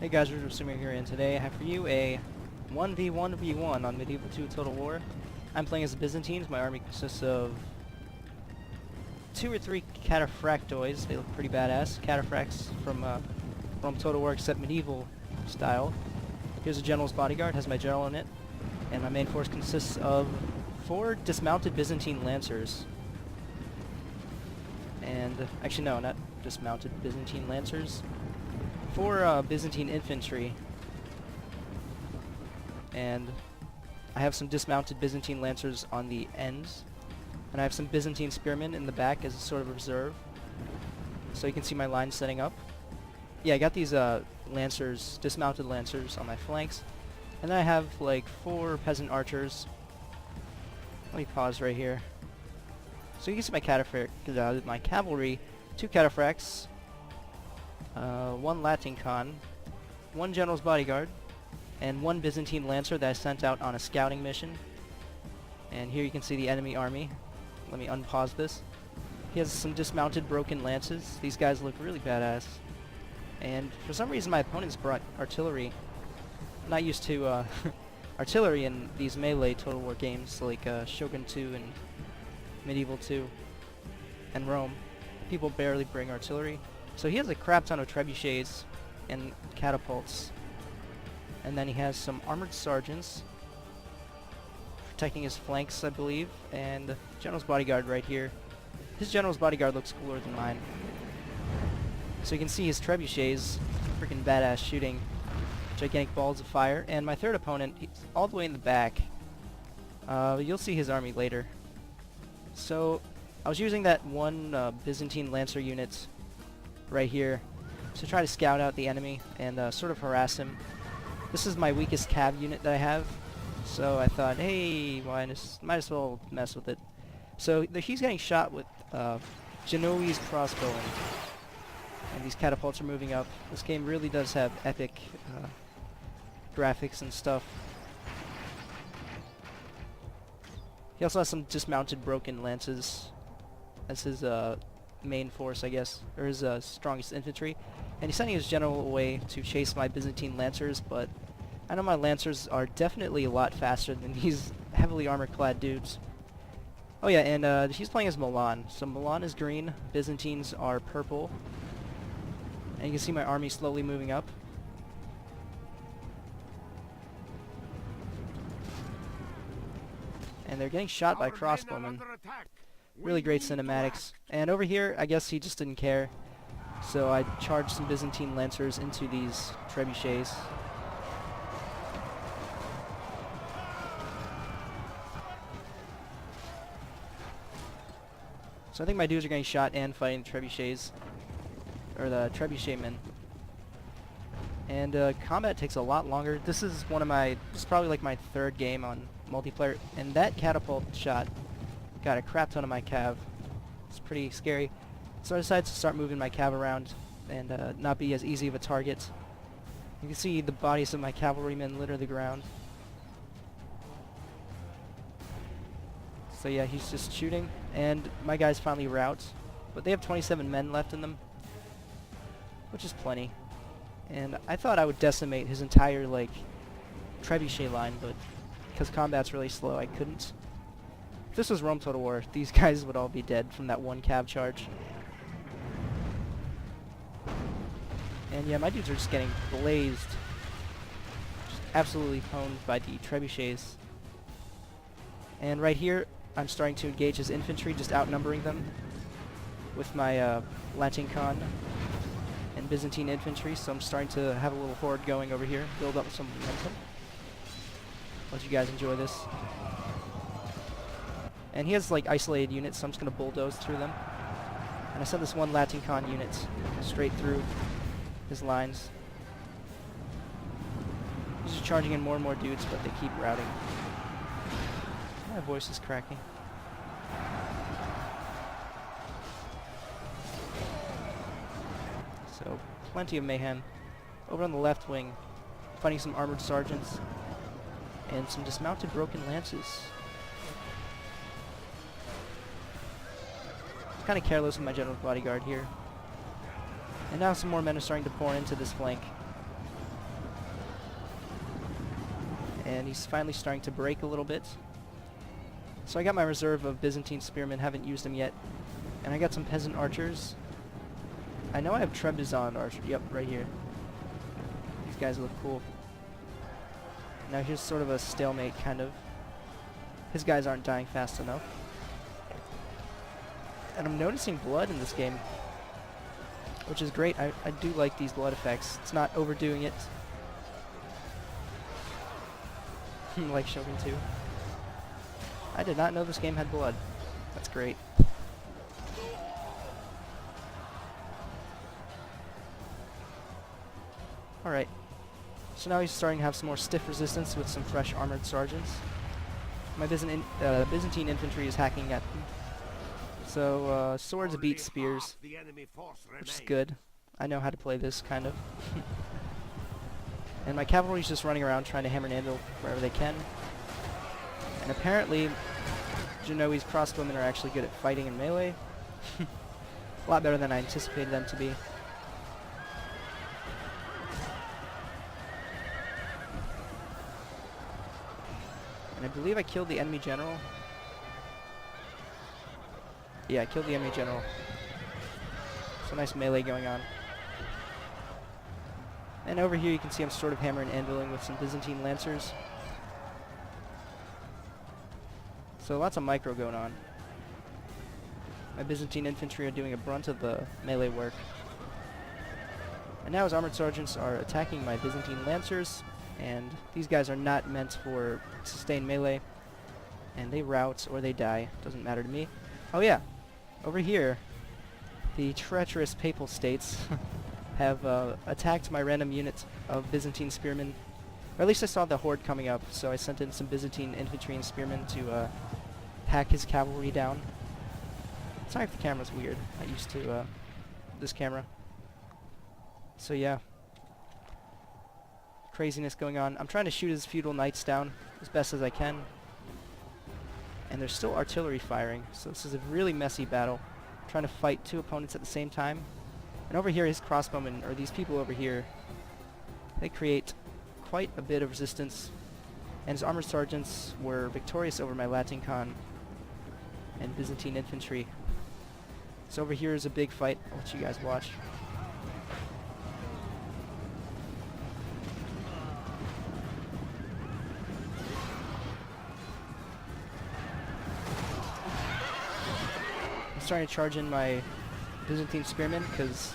Hey guys, Sumer here, and today I have for you a 1v1v1 on Medieval 2 Total War. I'm playing as the Byzantines. My army consists of 2 or 3 cataphractoids. They look pretty badass. Cataphracts from Total War except medieval style. Here's a general's bodyguard, has my general in it. And my main force consists of 4 dismounted Byzantine lancers. And, actually no, not dismounted Byzantine lancers. 4 Byzantine infantry, and I have some dismounted Byzantine lancers on the ends, and I have some Byzantine spearmen in the back as a sort of reserve, so you can see my line setting up. Yeah, I got these lancers, dismounted lancers on my flanks, and then I have like 4 peasant archers. Let me pause right here. So you can see my cavalry, 2 cataphracts, 1 Latin con, 1 general's bodyguard, and 1 Byzantine lancer that I sent out on a scouting mission. And here you can see the enemy army. Let me unpause this. He has some dismounted broken lances. These guys look really badass. And for some reason my opponents brought artillery. I'm not used to artillery in these melee Total War games like Shogun 2 and Medieval 2 and Rome. People barely bring artillery. So he has a crap ton of trebuchets and catapults. And then he has some armored sergeants protecting his flanks, I believe, and general's bodyguard right here. His general's bodyguard looks cooler than mine. So you can see his trebuchets, freaking badass shooting gigantic balls of fire. And my third opponent, he's all the way in the back. You'll see his army later. So I was using that 1 Byzantine lancer unit right here to try to scout out the enemy and sort of harass him. This is my weakest cav unit that I have, so I thought, hey, might as well mess with it. So he's getting shot with Genoese crossbowing, and these catapults are moving up. This game really does have epic graphics and stuff. He also has some dismounted broken lances as his main force, I guess, or his strongest infantry. And he's sending his general away to chase my Byzantine lancers, but I know my lancers are definitely a lot faster than these heavily armor-clad dudes. Oh yeah, and he's playing as Milan. So Milan is green, Byzantines are purple. And you can see my army slowly moving up. And they're getting shot by crossbowmen. Really great cinematics. And over here, I guess he just didn't care. So I charged some Byzantine lancers into these trebuchets. So I think my dudes are getting shot and fighting the trebuchets. Or the trebuchet men. And combat takes a lot longer. This is probably like my 3rd game on multiplayer. And that catapult shot got a crap ton of my cav. It's pretty scary. So I decided to start moving my cav around and not be as easy of a target. You can see the bodies of my cavalrymen litter the ground. So yeah, he's just shooting, and my guys finally rout. But they have 27 men left in them, which is plenty. And I thought I would decimate his entire, like, trebuchet line, but because combat's really slow, I couldn't. If this was Rome Total War, these guys would all be dead from that 1 cav charge. And yeah, my dudes are just getting blazed. Just absolutely pwned by the trebuchets. And right here, I'm starting to engage his infantry, just outnumbering them with my Latin con and Byzantine infantry. So I'm starting to have a little horde going over here, build up some momentum. Let you guys enjoy this. And he has like isolated units, so I'm just going to bulldoze through them. And I sent this 1 Latin con unit straight through his lines. He's just charging in more and more dudes, but they keep routing. My voice is cracking. So, plenty of mayhem. Over on the left wing, fighting some armored sergeants and some dismounted broken lances. Kind of careless with my general's bodyguard here. And now some more men are starting to pour into this flank. and he's finally starting to break a little bit. So I got my reserve of Byzantine spearmen, haven't used them yet. And I got some peasant archers. I know I have Trebizond archers, yep, right here. These guys look cool. Now here's sort of a stalemate, kind of. His guys aren't dying fast enough. And I'm noticing blood in this game, which is great. I do like these blood effects. It's not overdoing it. Like Shogun 2. I did not know this game had blood. That's great. Alright. So now he's starting to have some more stiff resistance with some fresh armored sergeants. My Byzantine infantry is hacking at them. So, swords beat spears, which is good. I know how to play this, kind of. And my cavalry's just running around trying to hammer and anvil wherever they can. And apparently, Genoese crossbowmen are actually good at fighting in melee. A lot better than I anticipated them to be. And I believe I killed the enemy general. Yeah, I killed the enemy general. So nice melee going on. And over here you can see I'm sort of hammering and anviling with some Byzantine lancers. So lots of micro going on. My Byzantine infantry are doing a brunt of the melee work. And now his armored sergeants are attacking my Byzantine lancers, and these guys are not meant for sustained melee, and they rout or they die. Doesn't matter to me. Oh yeah, over here, the treacherous Papal States have attacked my random unit of Byzantine spearmen. Or at least I saw the horde coming up, so I sent in some Byzantine infantry and spearmen to hack his cavalry down. Sorry if the camera's weird. I'm used to this camera. So yeah. Craziness going on. I'm trying to shoot his feudal knights down as best as I can. And there's still artillery firing, so this is a really messy battle. I'm trying to fight two opponents at the same time. And over here, his crossbowmen, or these people over here, they create quite a bit of resistance. And his armored sergeants were victorious over my Latincan and Byzantine infantry. So over here is a big fight. I'll let you guys watch. I'm starting to charge in my Byzantine spearmen because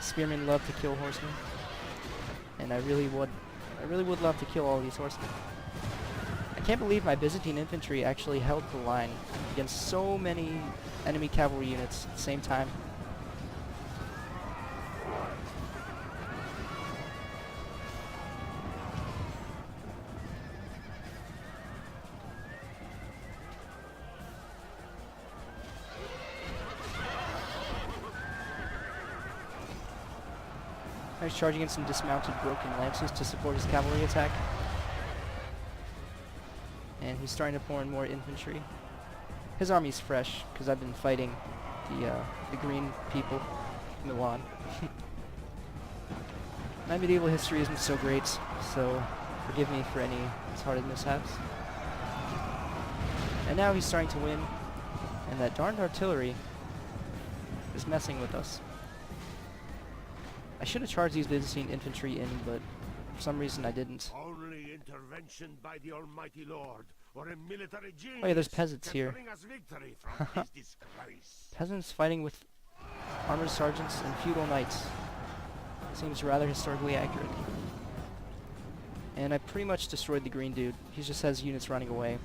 spearmen love to kill horsemen, and I really would love to kill all these horsemen. I can't believe my Byzantine infantry actually held the line against so many enemy cavalry units at the same time. He's charging in some dismounted broken lances to support his cavalry attack. And he's starting to pour in more infantry. His army's fresh, because I've been fighting the green people in Milan. My medieval history isn't so great, so forgive me for any retarded mishaps. And now he's starting to win, and that darned artillery is messing with us. I should have charged these Byzantine infantry in, but for some reason I didn't. Only intervention by the Almighty Lord or a military genius. Oh yeah, there's peasants here. Bring us victory from this disgrace. Peasants fighting with armored sergeants and feudal knights. Seems rather historically accurate. And I pretty much destroyed the green dude. He just has units running away.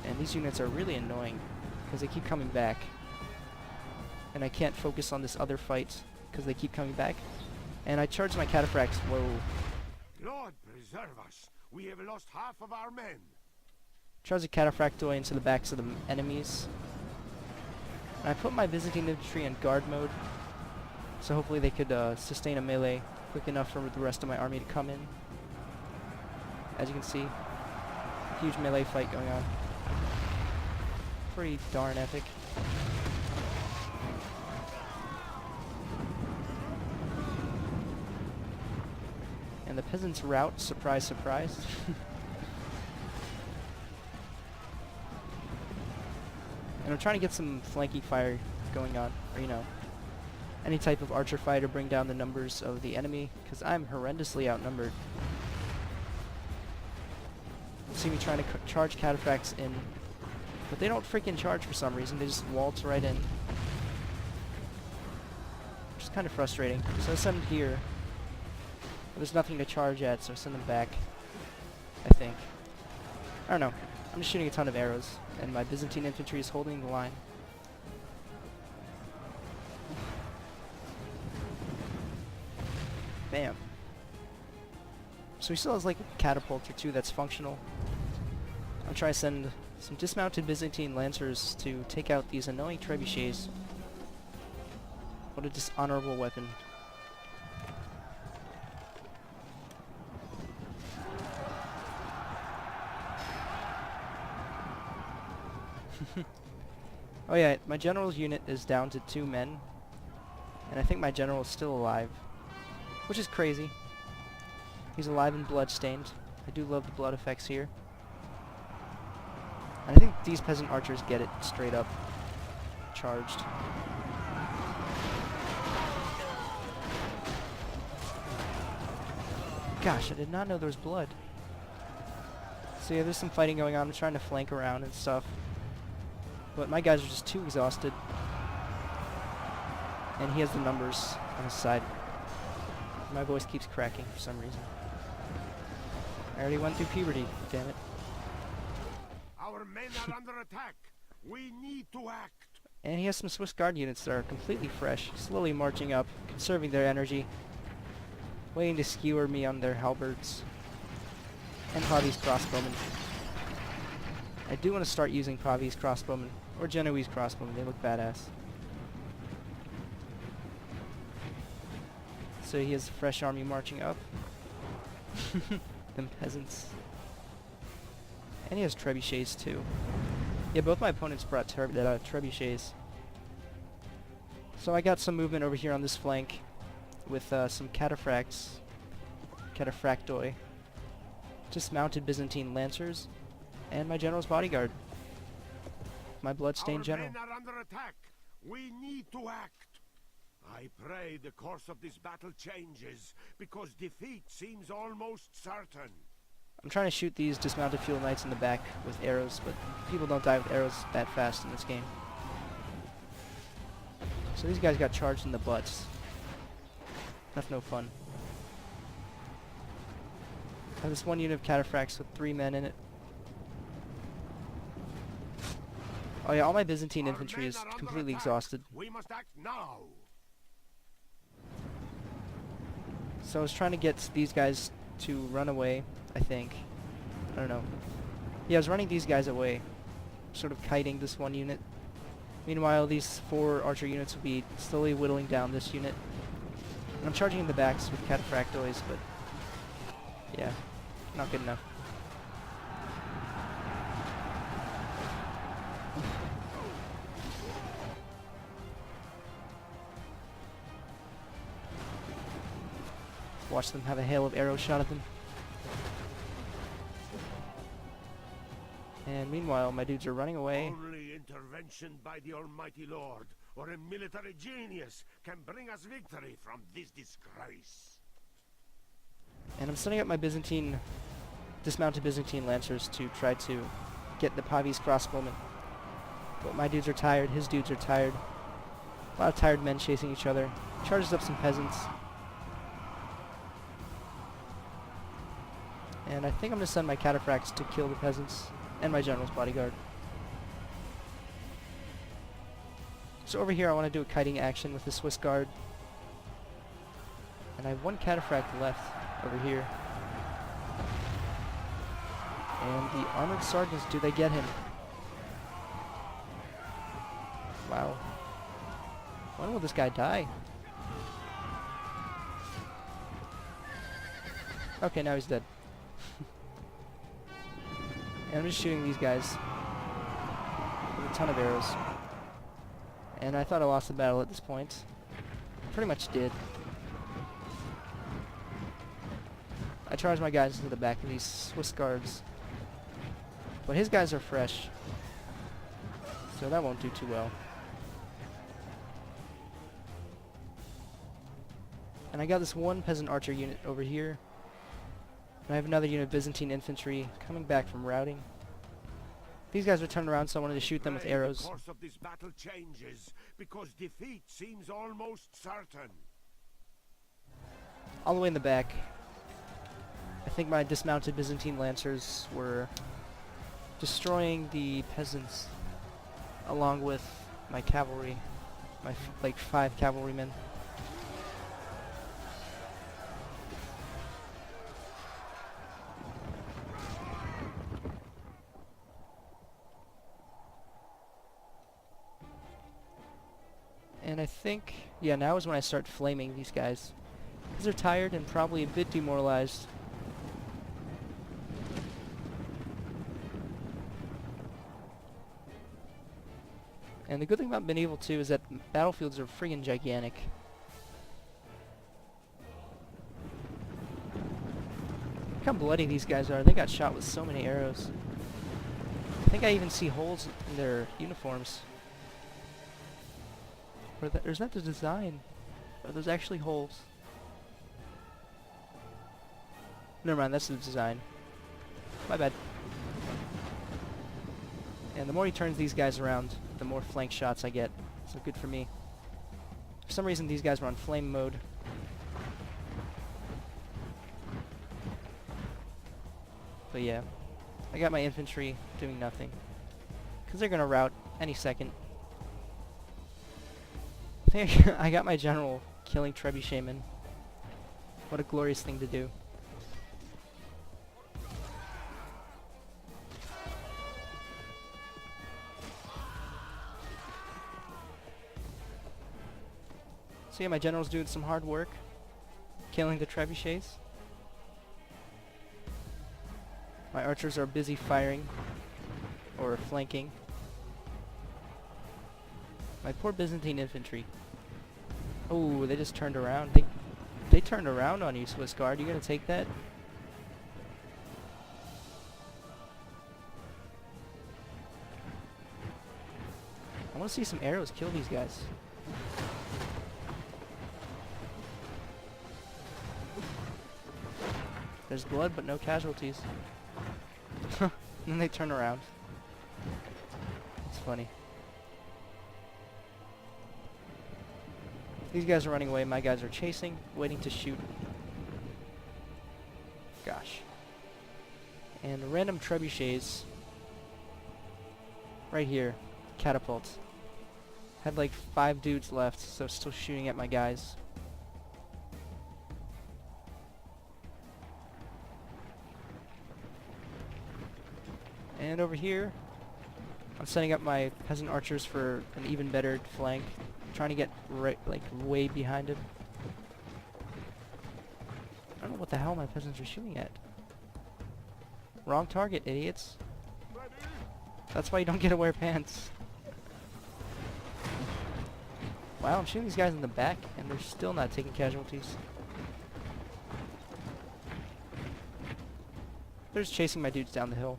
And these units are really annoying because they keep coming back. And I can't focus on this other fight because they keep coming back. And I charged my cataphracts. Whoa. Lord preserve us. We have lost half of our men. Charged a cataphractoid into the backs of the enemies. And I put my Byzantine infantry in guard mode, so hopefully they could sustain a melee quick enough for the rest of my army to come in. As you can see, a huge melee fight going on. Pretty darn epic. And the peasants rout, surprise, surprise. And I'm trying to get some flanking fire going on, or you know, any type of archer fire to bring down the numbers of the enemy, because I'm horrendously outnumbered. You see me trying to charge cataphracts in, but they don't freaking charge for some reason, they just waltz right in. Which is kind of frustrating. So I send them here. But there's nothing to charge at, so I send them back, I think. I don't know. I'm just shooting a ton of arrows, and my Byzantine infantry is holding the line. Bam. So he still has like a catapult or two that's functional. I'm trying to send some dismounted Byzantine lancers to take out these annoying trebuchets. What a dishonorable weapon. Oh yeah, my general's unit is down to 2 men. And I think my general is still alive. Which is crazy. He's alive and blood-stained. I do love the blood effects here. And I think these peasant archers get it straight up charged. Gosh, I did not know there was blood. So yeah, there's some fighting going on. I'm trying to flank around and stuff. But my guys are just too exhausted. And he has the numbers on his side. My voice keeps cracking for some reason. I already went through puberty, damn it. Our men are under attack. We need to act. And he has some Swiss Guard units that are completely fresh, slowly marching up, conserving their energy, waiting to skewer me on their halberds. And Pavi's crossbowmen. I do want to start using Pavi's crossbowmen, or Genoese crossbowmen, they look badass. So he has a fresh army marching up. Them peasants. And he has trebuchets too. Yeah, both my opponents brought trebuchets. So I got some movement over here on this flank with some cataphracts. Cataphractoi. Dismounted Byzantine lancers. And my general's bodyguard. My blood-stained general. Our men are under attack. We need to act. I pray the course of this battle changes, because defeat seems almost certain. I'm trying to shoot these dismounted field knights in the back with arrows, but people don't die with arrows that fast in this game. So these guys got charged in the butts. That's no fun. I have this one unit of cataphracts with 3 men in it. Oh yeah, all my Byzantine infantry is completely exhausted. We must act now. So I was trying to get these guys to run away, I think. I don't know. Yeah, I was running these guys away. Sort of kiting this one unit. Meanwhile, these 4 archer units will be slowly whittling down this unit. And I'm charging in the backs with cataphractoids, but yeah, not good enough. Watch them have a hail of arrows shot at them. And meanwhile, my dudes are running away. Only intervention by the Almighty Lord or a military genius can bring us victory from this disgrace. And I'm setting up my dismounted Byzantine lancers to try to get the Pavi's crossbowmen. But my dudes are tired, his dudes are tired. A lot of tired men chasing each other. Charges up some peasants. And I think I'm going to send my cataphracts to kill the peasants and my general's bodyguard. So over here I want to do a kiting action with the Swiss Guard. And I have 1 cataphract left over here. And the armored sergeants, do they get him? Wow. When will this guy die? Okay, now he's dead. And I'm just shooting these guys with a ton of arrows. And I thought I lost the battle at this point. Pretty much did. I charge my guys into the back of these Swiss guards. But his guys are fresh, so that won't do too well. And I got this one peasant archer unit over here. And I have another unit of Byzantine infantry coming back from routing. These guys were turned around, so I wanted to shoot them with arrows. The course of this battle changes because defeat seems almost certain. All the way in the back, I think my dismounted Byzantine lancers were destroying the peasants along with my cavalry, my like 5 cavalrymen. And I think, yeah, now is when I start flaming these guys. Because they're tired and probably a bit demoralized. And the good thing about medieval 2 is that battlefields are friggin' gigantic. Look how bloody these guys are. They got shot with so many arrows. I think I even see holes in their uniforms. Or is that the design? Are those actually holes? Never mind, that's the design. My bad. And the more he turns these guys around, the more flank shots I get. So good for me. For some reason these guys were on flame mode. But yeah, I got my infantry doing nothing. Because they're going to rout any second. I think I got my general killing trebuchetmen. What a glorious thing to do. So yeah, my general's doing some hard work, killing the trebuchets. My archers are busy firing, or flanking. My poor Byzantine infantry. Oh, they just turned around. They turned around on you, Swiss Guard. You gonna take that? I want to see some arrows kill these guys. There's blood, but no casualties. And then they turn around. It's funny. These guys are running away, my guys are chasing, waiting to shoot. Gosh. And random trebuchets. Right here. Catapults. Had like 5 dudes left, so still shooting at my guys. And over here, I'm setting up my peasant archers for an even better flank. Trying to get right, like, way behind him. I don't know what the hell my peasants are shooting at. Wrong target, idiots. That's why you don't get to wear pants. Wow, I'm shooting these guys in the back, and they're still not taking casualties. They're just chasing my dudes down the hill.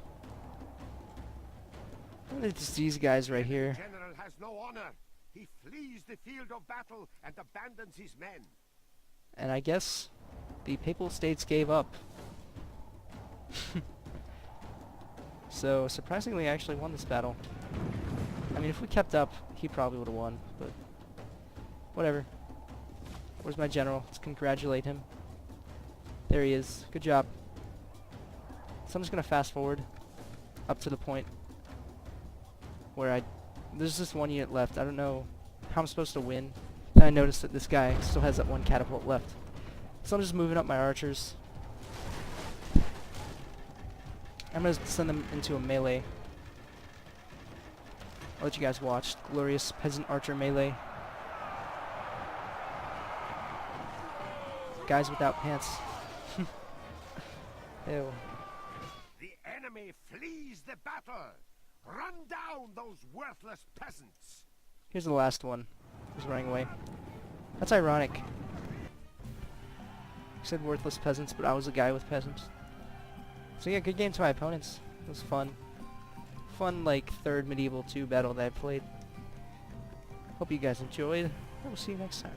And it's just these guys right here. General has no honor. He flees the field of battle and abandons his men. And I guess the Papal States gave up. So, surprisingly, I actually won this battle. I mean, if we kept up, he probably would have won, but whatever. Where's my general? Let's congratulate him. There he is. Good job. So I'm just going to fast forward up to the point where there's just one unit left. I don't know how I'm supposed to win. Then I noticed that this guy still has that one catapult left. So I'm just moving up my archers. I'm going to send them into a melee. I'll let you guys watch. Glorious peasant archer melee. Guys without pants. Ew. The enemy flees the battle. Run down those worthless peasants. Here's the last one. He's running away. That's ironic. said worthless peasants, but I was a guy with peasants. So yeah, good game to my opponents. It was fun. Fun, like, 3rd Medieval 2 battle that I played. Hope you guys enjoyed. I will see you next time.